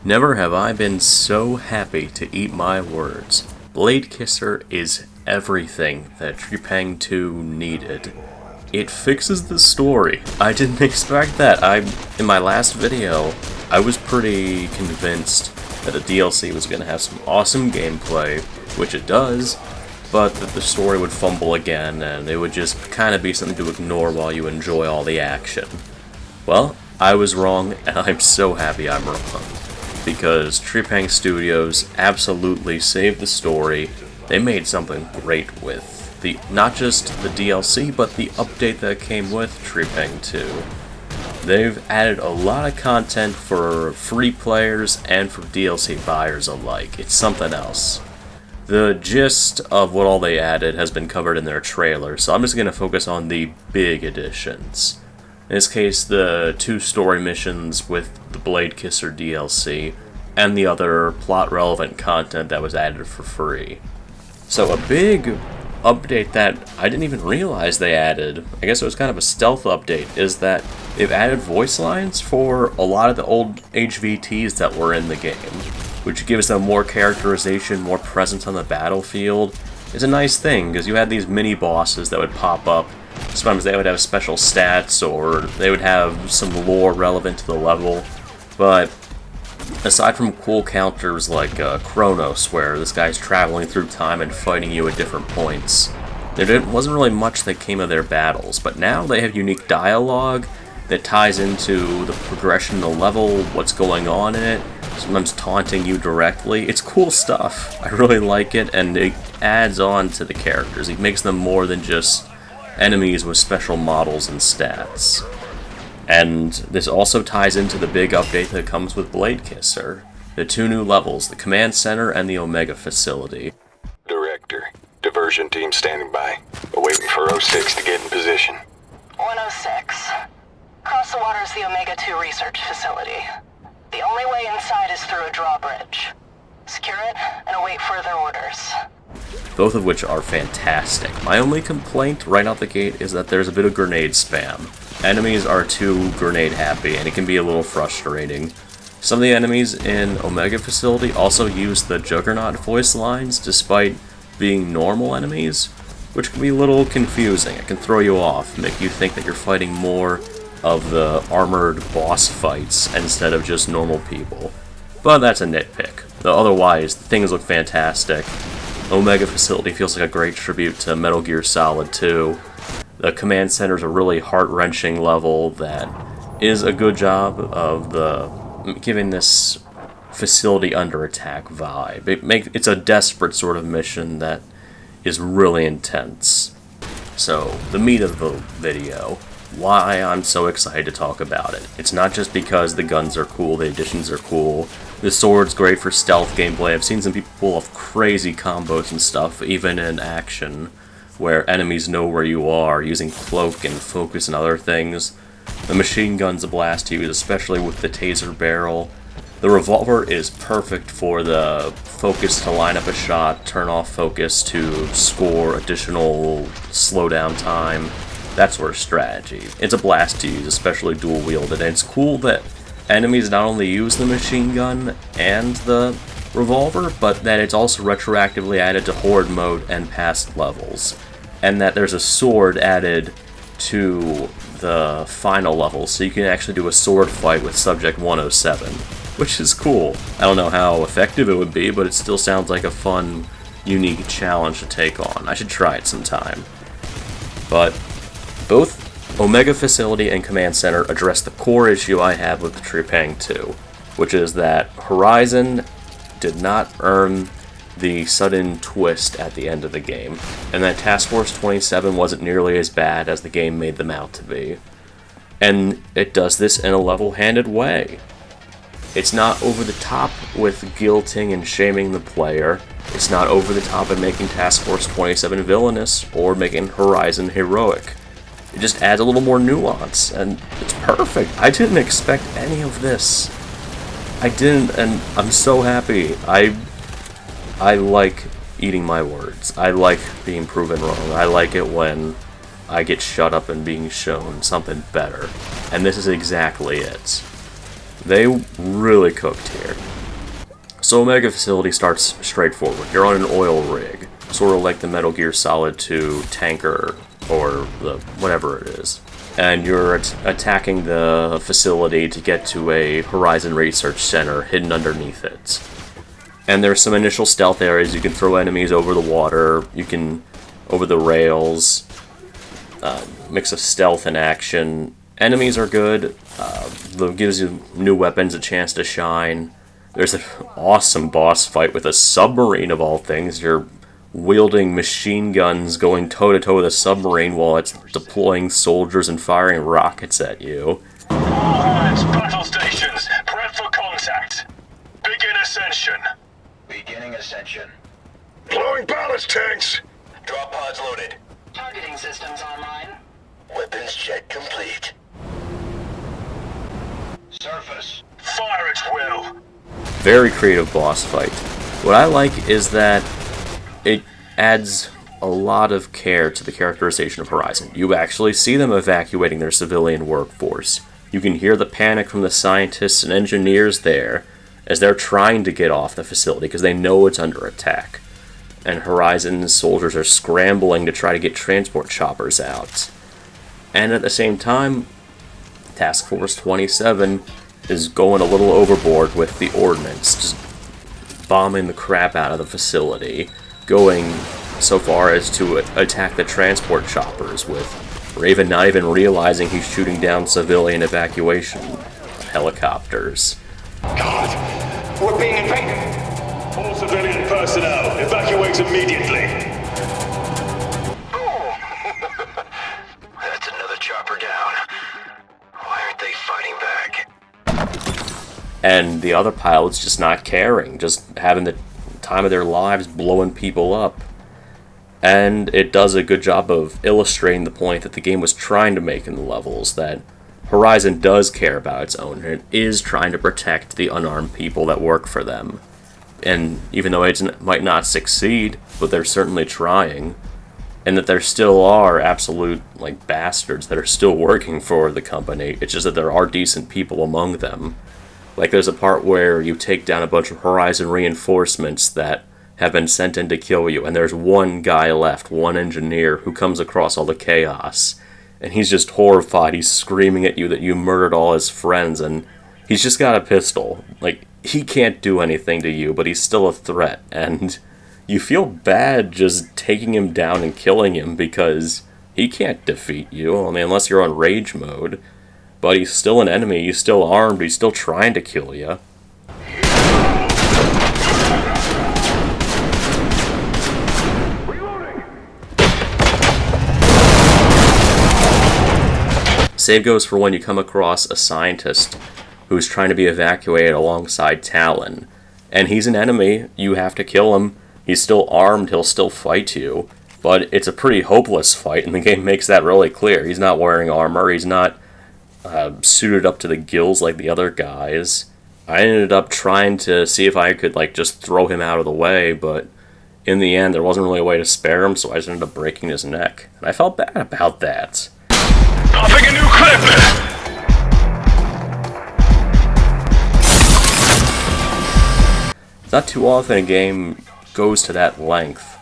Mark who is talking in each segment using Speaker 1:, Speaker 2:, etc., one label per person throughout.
Speaker 1: Never have I been so happy to eat my words. Bladekisser is everything that Trepang2 needed. It fixes the story. I didn't expect that. In my last video, I was pretty convinced that the DLC was going to have some awesome gameplay, which it does, but that the story would fumble again, and it would just kind of be something to ignore while you enjoy all the action. Well, I was wrong, and I'm so happy I'm wrong. Because Trepang Studios absolutely saved the story. They made something great with not just the DLC, but the update that came with Trepang2. They've added a lot of content for free players and for DLC buyers alike. It's something else. The gist of what all they added has been covered in their trailer, so I'm just going to focus on the big additions. In this case, the 2 story missions with the Bladekisser DLC, and the other plot-relevant content that was added for free. So a big update that I didn't even realize they added, I guess it was kind of a stealth update, is that they've added voice lines for a lot of the old HVTs that were in the game, which gives them more characterization, more presence on the battlefield. It's a nice thing, because you had these mini-bosses that would pop up. Sometimes they would have special stats, or they would have some lore relevant to the level, but aside from cool counters like Chronos, where this guy's traveling through time and fighting you at different points, there wasn't really much that came of their battles, but now they have unique dialogue that ties into the progression of the level, what's going on in it, sometimes taunting you directly. It's cool stuff. I really like it, and it adds on to the characters. It makes them more than just enemies with special models and stats. And this also ties into the big update that comes with Bladekisser. The 2 new levels, the Command Center and the Omega Facility.
Speaker 2: Director, diversion team standing by. Waiting for 06 to get in position.
Speaker 3: 106. Cross the water is the Omega-2 research facility. The only way inside is through a drawbridge. Secure it and await further orders.
Speaker 1: Both of which are fantastic. My only complaint right out the gate is that there's a bit of grenade spam. Enemies are too grenade happy, and it can be a little frustrating. Some of the enemies in Omega Facility also use the Juggernaut voice lines despite being normal enemies, which can be a little confusing. It can throw you off, make you think that you're fighting more of the armored boss fights instead of just normal people. But that's a nitpick. Though otherwise, things look fantastic. Omega Facility feels like a great tribute to Metal Gear Solid 2. The Command Center is a really heart-wrenching level that is a good job of giving this facility under attack vibe. It's a desperate sort of mission that is really intense. So, the meat of the video, why I'm so excited to talk about it. It's not just because the guns are cool, the additions are cool. The sword's great for stealth gameplay. I've seen some people pull off crazy combos and stuff, even in action, where enemies know where you are, using cloak and focus and other things. The machine gun's a blast to use, especially with the taser barrel. The revolver is perfect for the focus to line up a shot, turn off focus to score additional slowdown time, that sort of strategy. It's a blast to use, especially dual-wielded, and it's cool that enemies not only use the machine gun and the revolver, but that it's also retroactively added to Horde mode and past levels. And that there's a sword added to the final level, so you can actually do a sword fight with Subject 107, which is cool. I don't know how effective it would be, but it still sounds like a fun, unique challenge to take on. I should try it sometime. But both Omega Facility and Command Center address the core issue I have with Trepang2, which is that Horizon did not earn the sudden twist at the end of the game, and that Task Force 27 wasn't nearly as bad as the game made them out to be. And it does this in a level-handed way. It's not over the top with guilting and shaming the player. It's not over the top in making Task Force 27 villainous or making Horizon heroic. It just adds a little more nuance, and it's perfect. I didn't expect any of this. I didn't, and I'm so happy. I like eating my words. I like being proven wrong. I like it when I get shut up and being shown something better. And this is exactly it. They really cooked here. So Omega Facility starts straightforward. You're on an oil rig, sort of like the Metal Gear Solid 2 tanker, or the whatever it is. And you're attacking the facility to get to a Horizon Research Center hidden underneath it. And there's some initial stealth areas. You can throw enemies over the water, you can over the rails, mix of stealth and action. Enemies are good, it gives you new weapons a chance to shine. There's an awesome boss fight with a submarine of all things. You're wielding machine guns going toe-to-toe with a submarine while it's deploying soldiers and firing rockets at you.
Speaker 2: All hands, battle stations, prep for contact. Begin ascension.
Speaker 4: Beginning ascension.
Speaker 2: Blowing ballast tanks.
Speaker 4: Drop pods loaded.
Speaker 3: Targeting systems online.
Speaker 4: Weapons check complete. Surface.
Speaker 2: Fire at will.
Speaker 1: Very creative boss fight. What I like is that it adds a lot of care to the characterization of Horizon. You actually see them evacuating their civilian workforce. You can hear the panic from the scientists and engineers there as they're trying to get off the facility because they know it's under attack. And Horizon's soldiers are scrambling to try to get transport choppers out. And at the same time, Task Force 27 is going a little overboard with the ordnance, just bombing the crap out of the facility, going so far as to attack the transport choppers with Raven not even realizing he's shooting down civilian evacuation helicopters.
Speaker 4: God, we're being invaded.
Speaker 2: All civilian personnel, evacuate immediately.
Speaker 4: That's another chopper down. Why aren't they fighting back?
Speaker 1: And the other pilots just not caring, just having the time of their lives blowing people up. And it does a good job of illustrating the point that the game was trying to make in the levels, that Horizon does care about its own, and it is trying to protect the unarmed people that work for them. And even though it might not succeed, but they're certainly trying, and that there still are absolute, bastards that are still working for the company. It's just that there are decent people among them. Like, there's a part where you take down a bunch of Horizon reinforcements that have been sent in to kill you, and there's one guy left, one engineer, who comes across all the chaos, and he's just horrified. He's screaming at you that you murdered all his friends, and he's just got a pistol. He can't do anything to you, but he's still a threat, and you feel bad just taking him down and killing him because he can't defeat you, unless you're on rage mode. But he's still an enemy, he's still armed, he's still trying to kill you. Same goes for when you come across a scientist who's trying to be evacuated alongside Talon. And he's an enemy, you have to kill him, he's still armed, he'll still fight you. But it's a pretty hopeless fight, and the game makes that really clear. He's not wearing armor, he's not suited up to the gills like the other guys. I ended up trying to see if I could just throw him out of the way, but in the end there wasn't really a way to spare him, so I just ended up breaking his neck. And I felt bad about that.
Speaker 2: Popping a new clip!
Speaker 1: It's not too often a game goes to that length.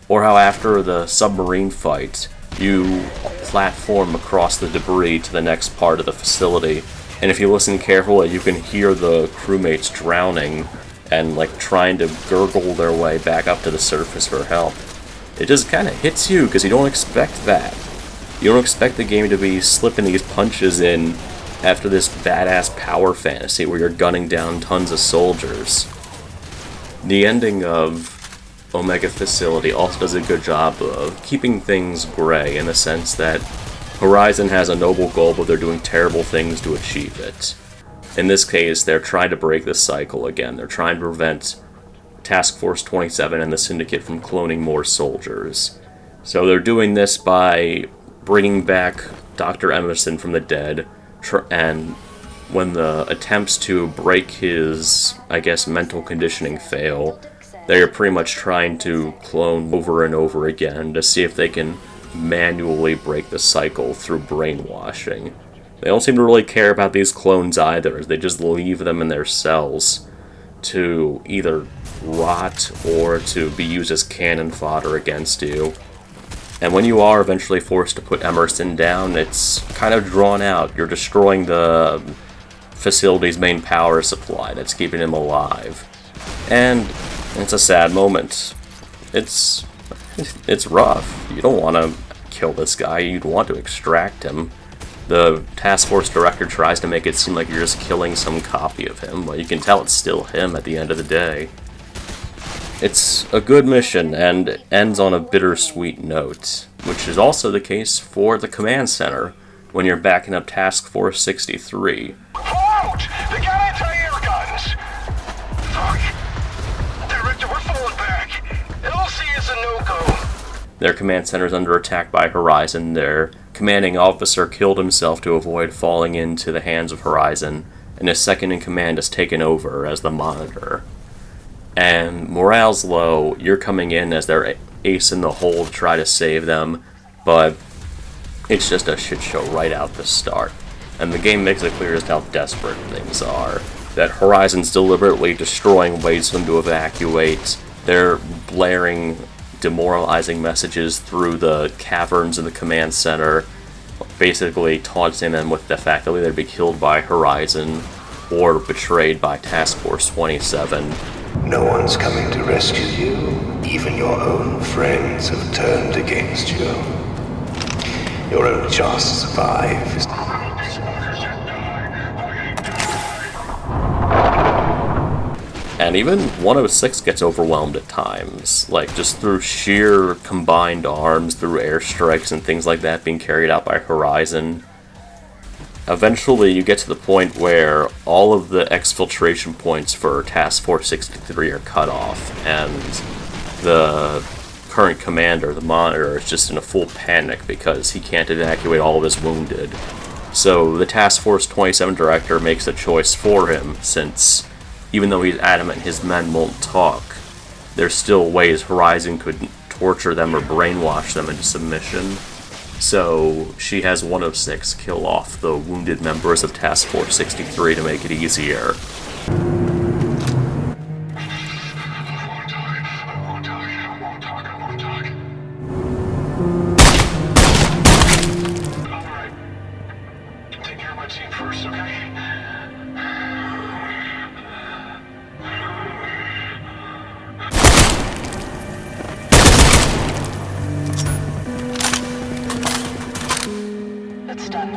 Speaker 1: Or how after the submarine fight, you platform across the debris to the next part of the facility, and if you listen carefully, you can hear the crewmates drowning and trying to gurgle their way back up to the surface for help. It just kind of hits you because you don't expect that. You don't expect the game to be slipping these punches in after this badass power fantasy where you're gunning down tons of soldiers. The ending of Omega Facility also does a good job of keeping things gray in the sense that Horizon has a noble goal, but they're doing terrible things to achieve it. In this case, they're trying to break this cycle again. They're trying to prevent Task Force 27 and the Syndicate from cloning more soldiers. So they're doing this by bringing back Dr. Emerson from the dead, and when the attempts to break his, mental conditioning fail, they are pretty much trying to clone over and over again to see if they can manually break the cycle through brainwashing. They don't seem to really care about these clones either, as they just leave them in their cells to either rot or to be used as cannon fodder against you. And when you are eventually forced to put Emerson down, it's kind of drawn out. You're destroying the facility's main power supply that's keeping him alive. And it's a sad moment. It's rough. You don't want to kill this guy, you'd want to extract him. The task force director tries to make it seem like you're just killing some copy of him, but you can tell it's still him at the end of the day. It's a good mission, and ends on a bittersweet note, which is also the case for the command center when you're backing up Task Force 63.
Speaker 4: Out! They got anti-air guns! Fuck! Director, we're falling back. LC is a no-go.
Speaker 1: Their command center is under attack by Horizon. Their commanding officer killed himself to avoid falling into the hands of Horizon, and his second-in-command is taken over as the Monitor. And morale's low. You're coming in as their ace in the hole to try to save them, but it's just a shit show right out the start. And the game makes it clear as to how desperate things are. That Horizon's deliberately destroying ways for them to evacuate. They're blaring demoralizing messages through the caverns in the command center, basically taunting them with the fact that they'll either be killed by Horizon or betrayed by Task Force 27.
Speaker 5: No one's coming to rescue you. Even your own friends have turned against you. Your only chance to survive is...
Speaker 1: And even 106 gets overwhelmed at times, like just through sheer combined arms, through airstrikes and things like that being carried out by Horizon. Eventually you get to the point where all of the exfiltration points for Task Force 63 are cut off, and the current commander, the Monitor, is just in a full panic because he can't evacuate all of his wounded. So the Task Force 27 director makes a choice for him, since even though he's adamant his men won't talk, there's still ways Horizon could torture them or brainwash them into submission. So she has 106 kill off the wounded members of Task Force 63 to make it easier.
Speaker 4: Take care of my team first, okay?
Speaker 3: It's done.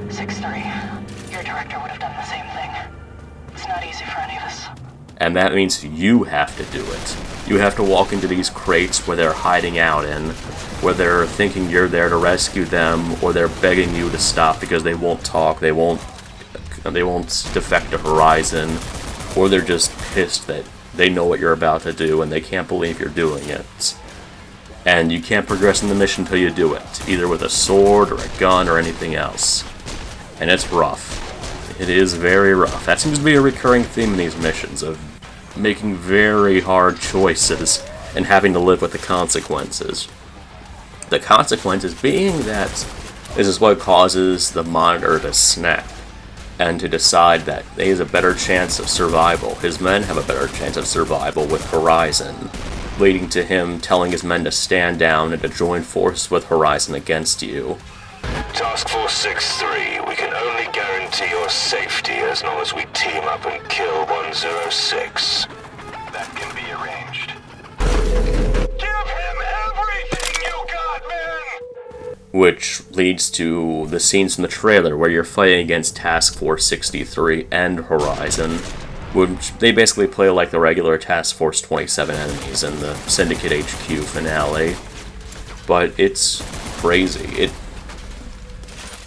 Speaker 3: 6-3. Your director would have done the same thing. It's not easy for any of us.
Speaker 1: And that means you have to do it. You have to walk into these crates where they're hiding out in, where they're thinking you're there to rescue them, or they're begging you to stop because they won't talk, they won't defect to Horizon, or they're just pissed that they know what you're about to do and they can't believe you're doing it. And you can't progress in the mission until you do it, either with a sword or a gun or anything else. And it's rough. It is very rough. That seems to be a recurring theme in these missions, of making very hard choices and having to live with the consequences. The consequences being that this is what causes the Monitor to snap, and to decide that he has a better chance of survival. His men have a better chance of survival with Horizon, leading to him telling his men to stand down and to join forces with Horizon against you.
Speaker 2: Task Force 6-3, we can only guarantee your safety as long as we team up and kill 106.
Speaker 4: That can be arranged. Give him everything you got, man!
Speaker 1: Which leads to the scenes in the trailer where you're fighting against Task Force 63 and Horizon, which they basically play like the regular Task Force 27 enemies in the Syndicate HQ finale. But it's crazy.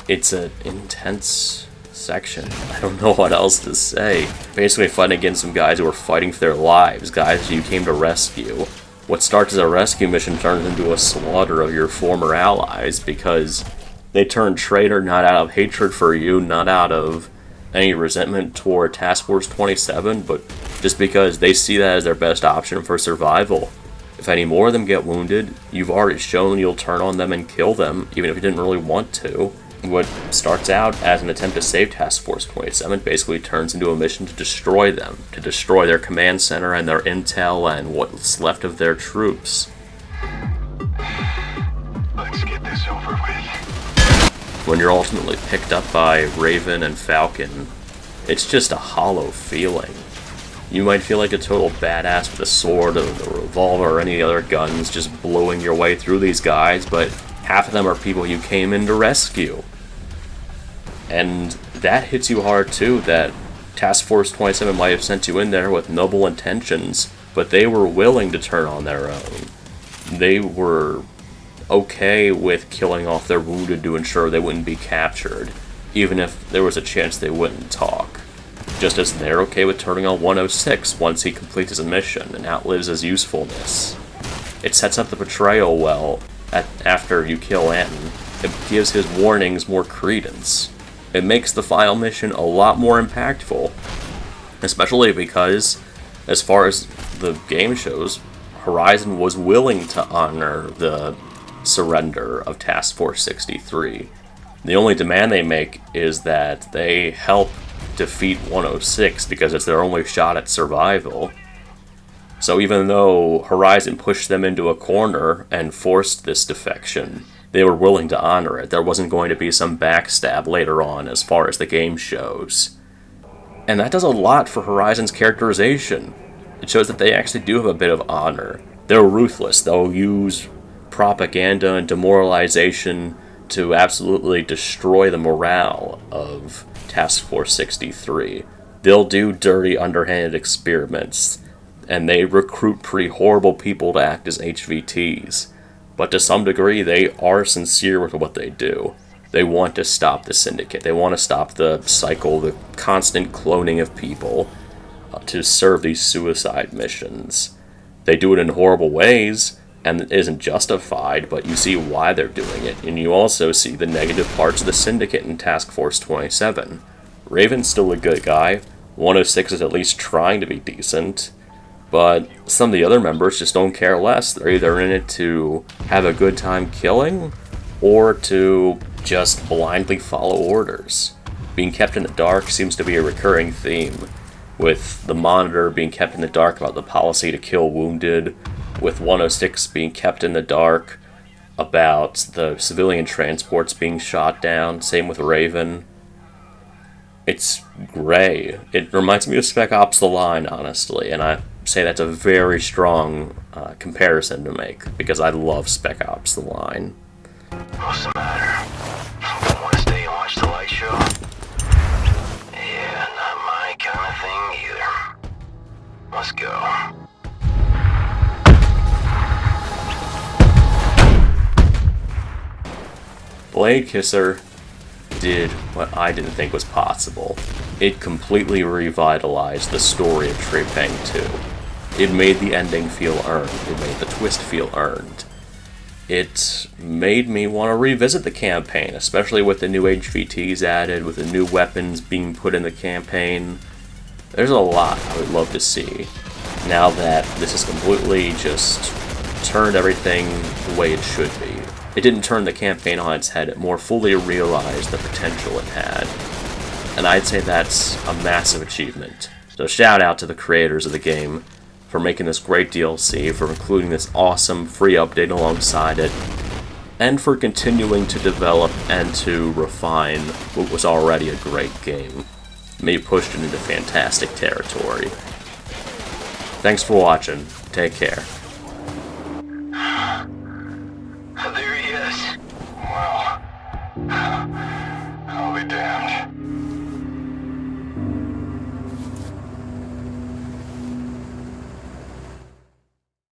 Speaker 1: It's an intense section. I don't know what else to say. Basically fighting against some guys who are fighting for their lives, guys you came to rescue. What starts as a rescue mission turns into a slaughter of your former allies because they turned traitor not out of hatred for you, not out of any resentment toward Task Force 27, but just because they see that as their best option for survival. If any more of them get wounded, you've already shown you'll turn on them and kill them, even if you didn't really want to. What starts out as an attempt to save Task Force 27 basically turns into a mission to destroy them, to destroy their command center and their intel and what's left of their troops.
Speaker 4: Let's get this over with.
Speaker 1: When you're ultimately picked up by Raven and Falcon, it's just a hollow feeling. You might feel like a total badass with a sword or a revolver or any other guns just blowing your way through these guys, but half of them are people you came in to rescue. And that hits you hard too, that Task Force 27 might have sent you in there with noble intentions, but they were willing to turn on their own. They were okay with killing off their wounded to ensure they wouldn't be captured, even if there was a chance they wouldn't talk. Just as they're okay with turning on 106 once he completes his mission and outlives his usefulness. It sets up the betrayal well. After you kill Anton, it gives his warnings more credence. It makes the final mission a lot more impactful, especially because, as far as the game shows, Horizon was willing to honor the surrender of Task Force 63. The only demand they make is that they help defeat 106 because it's their only shot at survival. So even though Horizon pushed them into a corner and forced this defection, they were willing to honor it. There wasn't going to be some backstab later on as far as the game shows. And that does a lot for Horizon's characterization. It shows that they actually do have a bit of honor. They're ruthless. They'll use propaganda and demoralization to absolutely destroy the morale of Task Force 63. They'll do dirty, underhanded experiments, and they recruit pretty horrible people to act as HVTs. But to some degree, they are sincere with what they do. They want to stop the Syndicate. They want to stop the cycle, the constant cloning of people to serve these suicide missions. They do it in horrible ways, and it isn't justified, but you see why they're doing it, and you also see the negative parts of the Syndicate in Task Force 27. Raven's still a good guy, 106 is at least trying to be decent, but some of the other members just don't care less. They're either in it to have a good time killing, or to just blindly follow orders. Being kept in the dark seems to be a recurring theme, with the Monitor being kept in the dark about the policy to kill wounded, with 106 being kept in the dark about the civilian transports being shot down, same with Raven. It's gray. It reminds me of Spec Ops The Line, honestly, and I say that's a very strong comparison to make, because I love Spec Ops The Line.
Speaker 4: What's the matter? Don't want to stay and watch the light show? Yeah, not my kind of thing either. Let's go.
Speaker 1: Bladekisser did what I didn't think was possible. It completely revitalized the story of Trepang2. It made the ending feel earned. It made the twist feel earned. It made me want to revisit the campaign, especially with the new HVTs added, with the new weapons being put in the campaign. There's a lot I would love to see, now that this has completely just turned everything the way it should be. It didn't turn the campaign on its head, it more fully realized the potential it had. And I'd say that's a massive achievement. So shout out to the creators of the game for making this great DLC, for including this awesome free update alongside it, and for continuing to develop and to refine what was already a great game. May pushed it into fantastic territory. Thanks for watching. Take care.